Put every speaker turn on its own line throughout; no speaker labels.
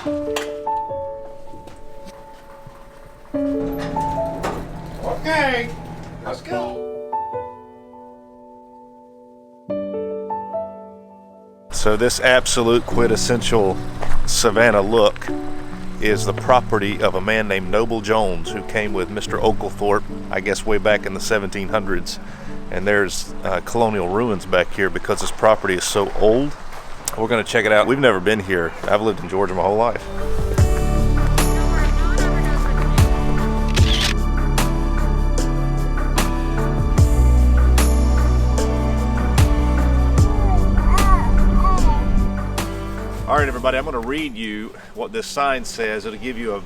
Okay, let's go. So this absolute quintessential Savannah look is the property of a man named Noble Jones, who came with Mr. Oglethorpe, I guess way back in the 1700s. And there's Colonial ruins back here because this property is so old. We're gonna check it out. We've never been here. I've lived in Georgia my whole life. All right, everybody, I'm going to read you what this sign says. It'll give you a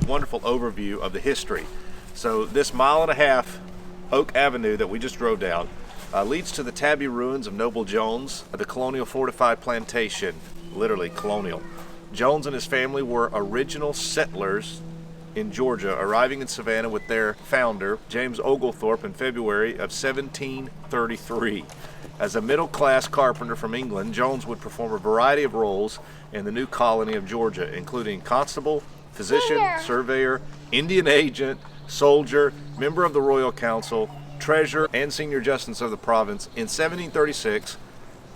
wonderful overview of the history. So this 1.5 mile Oak Avenue that we just drove down leads to the tabby ruins of Noble Jones, the Colonial fortified plantation, literally colonial. Jones and his family were original settlers in Georgia, arriving in Savannah with their founder, James Oglethorpe, in February of 1733. As a middle-class carpenter from England, Jones would perform a variety of roles in the new colony of Georgia, including constable, physician, surveyor, Indian agent, soldier, member of the Royal Council, treasurer, and senior justice of the province. In 1736,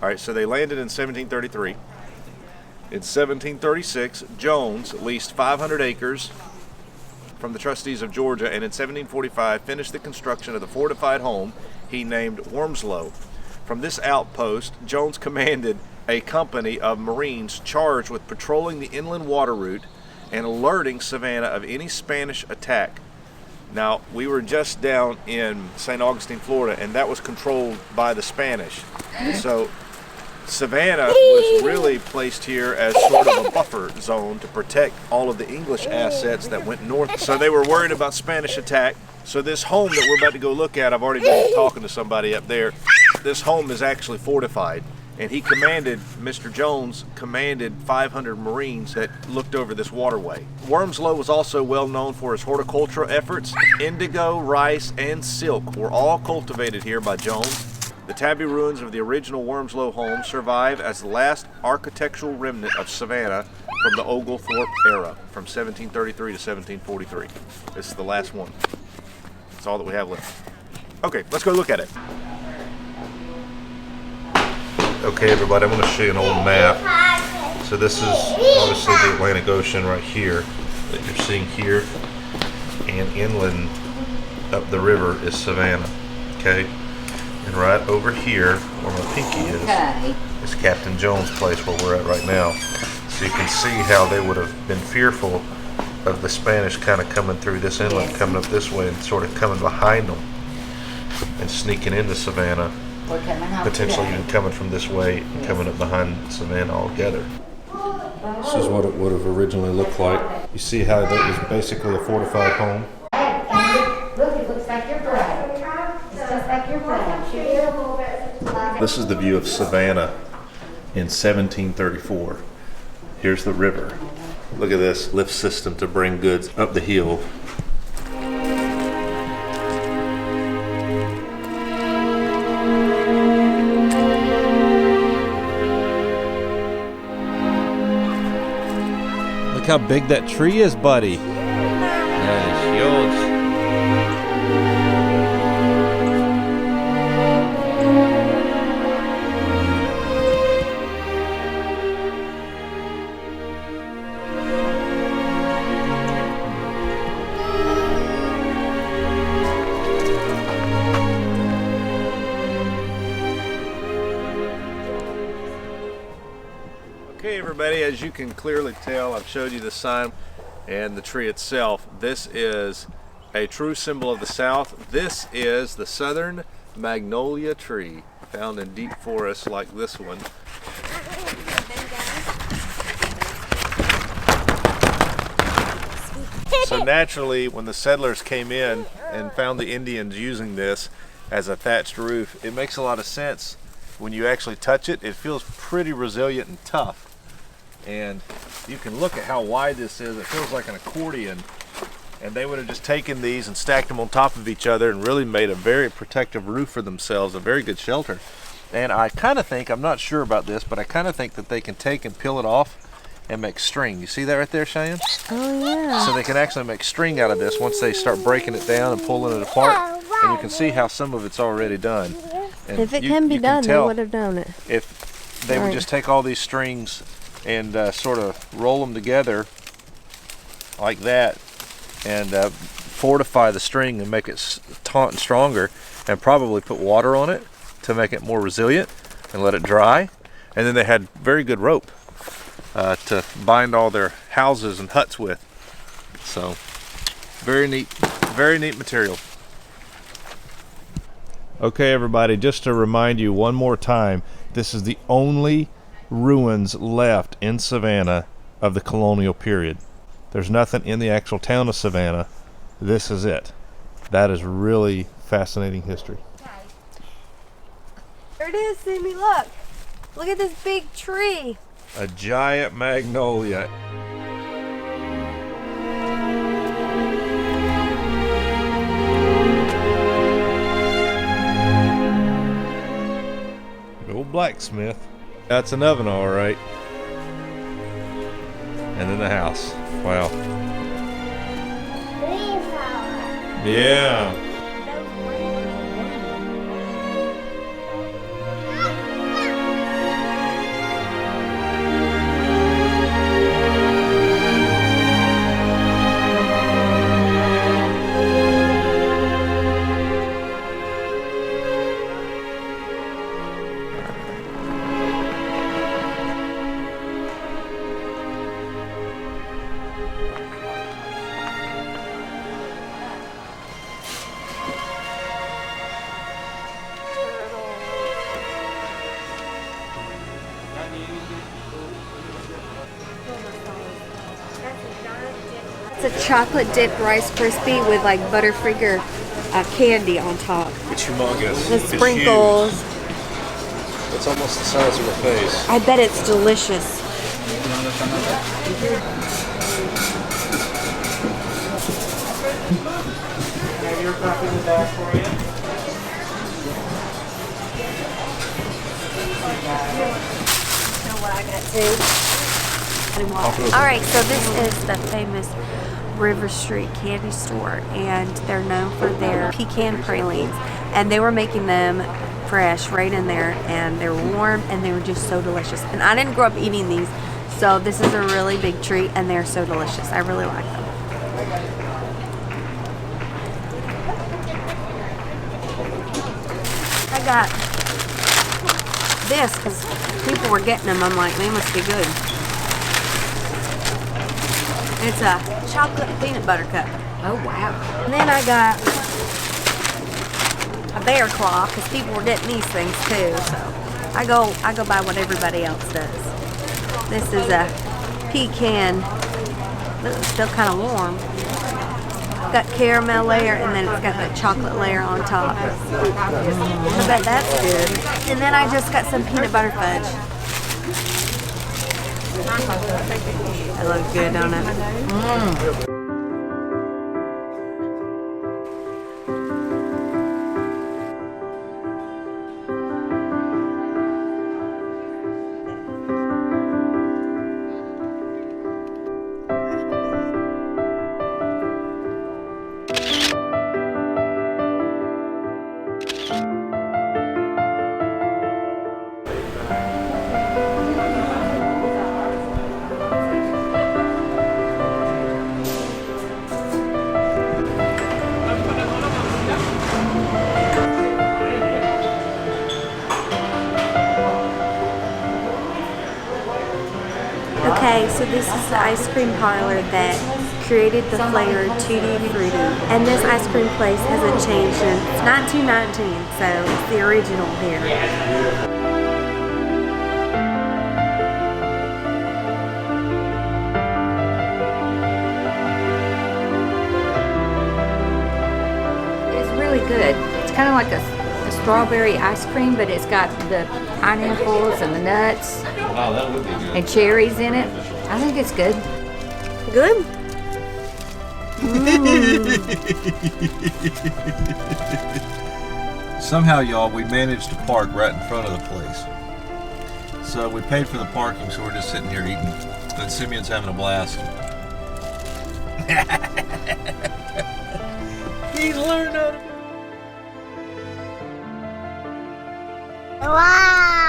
all right, so they landed in 1733. In 1736, Jones leased 500 acres from the trustees of Georgia, and in 1745 finished the construction of the fortified home he named Wormsloe. From this outpost, Jones commanded a company of Marines charged with patrolling the inland water route and alerting Savannah of any Spanish attack. Now, we were just down in St. Augustine, Florida, and that was controlled by the Spanish. So Savannah was really placed here as sort of a buffer zone to protect all of the English assets that went north. So they were worried about Spanish attack. So this home that we're about to go look at, I've already been talking to somebody up there. This home is actually fortified, and he commanded, Mr. Jones commanded 500 Marines that looked over this waterway. Wormsloe was also well known for his horticultural efforts. Indigo, rice, and silk were all cultivated here by Jones. The tabby ruins of the original Wormsloe home survive as the last architectural remnant of Savannah from the Oglethorpe era, from 1733 to 1743. This is the last one. That's all that we have left. Okay, let's go look at it. Okay, everybody, I'm going to show you an old map. So this is obviously the Atlantic Ocean right here that you're seeing here, and inland up the river is Savannah. Okay, and right over here where my pinky is Captain Jones' place where we're at right now. So you can see how they would have been fearful of the Spanish kind of coming through this inlet, coming up this way and sort of coming behind them and sneaking into Savannah, potentially even coming from this way and coming up behind Savannah altogether. This is what it would have originally looked like. You see how that was basically a fortified home?
Look, it looks like your brother. It's just like your brother.
This is the view of Savannah in 1734. Here's the river. Look at this lift system to bring goods up the hill. Look how big that tree is, buddy. That is huge. Okay, everybody, as you can clearly tell, I've showed you the sign and the tree itself. This is a true symbol of the South. This is the southern magnolia tree, found in deep forests like this one. So naturally, when the settlers came in and found the Indians using this as a thatched roof, it makes a lot of sense. When you actually touch it, it feels pretty resilient and tough. And you can look at how wide this is. It feels like an accordion. And they would have just taken these and stacked them on top of each other and really made a very protective roof for themselves, a very good shelter. And I kind of think, I'm not sure about this, but I kind of think that they can take and peel it off and make string. You see that right there, Cheyenne?
Oh yeah.
So they can actually make string out of this once they start breaking it down and pulling it apart. And you can see how some of it's already done. And
If it can be done, they would have done it.
If they would just take all these strings and sort of roll them together like that and fortify the string and make it taut and stronger, and probably put water on it to make it more resilient and let it dry. And then they had very good rope to bind all their houses and huts with. So very neat material. Okay, everybody, just to remind you one more time, this is the only ruins left in Savannah of the colonial period. There's nothing in the actual town of Savannah. This is it. That is really fascinating history.
There it is, Sammy, look. Look at this big tree.
A giant magnolia. Old blacksmith. That's an oven, all right. And then the house. Wow. Yeah.
It's a chocolate dipped Rice Krispie with like Butterfinger candy on top.
It's humongous.
The sprinkles.
It's almost the size of her face.
I bet it's delicious.
Have your copy in the back for you.
Know what I got too? Alright, so this is the famous River Street candy store, and they're known for their pecan pralines, and they were making them fresh right in there, and they were warm and they were just so delicious. And I didn't grow up eating these, so this is a really big treat, and they're so delicious. I really like them. I got this because people were getting them. I'm like, they must be good. It's a chocolate peanut butter cup.
Oh, wow.
And then I got a bear claw because people were getting these things too. So I go by what everybody else does. This is a pecan. It's still kind of warm. Got caramel layer, and then it's got the chocolate layer on top. I bet that's good. And then I just got some peanut butter fudge. That looks good, don't it? Okay, so this is the ice cream parlor that created the flavor Tutti Frutti. And this ice cream place hasn't changed since 1919, so it's the original here.
It's really good. It's kind of like a strawberry ice cream, but it's got the pineapples and the nuts.
Wow, that would be good.
And cherries in it. I think it's good.
Good?
Somehow, y'all, we managed to park right in front of the place. So we paid for the parking, so we're just sitting here eating But Simeon's having a blast. He's learned how to.
Wow.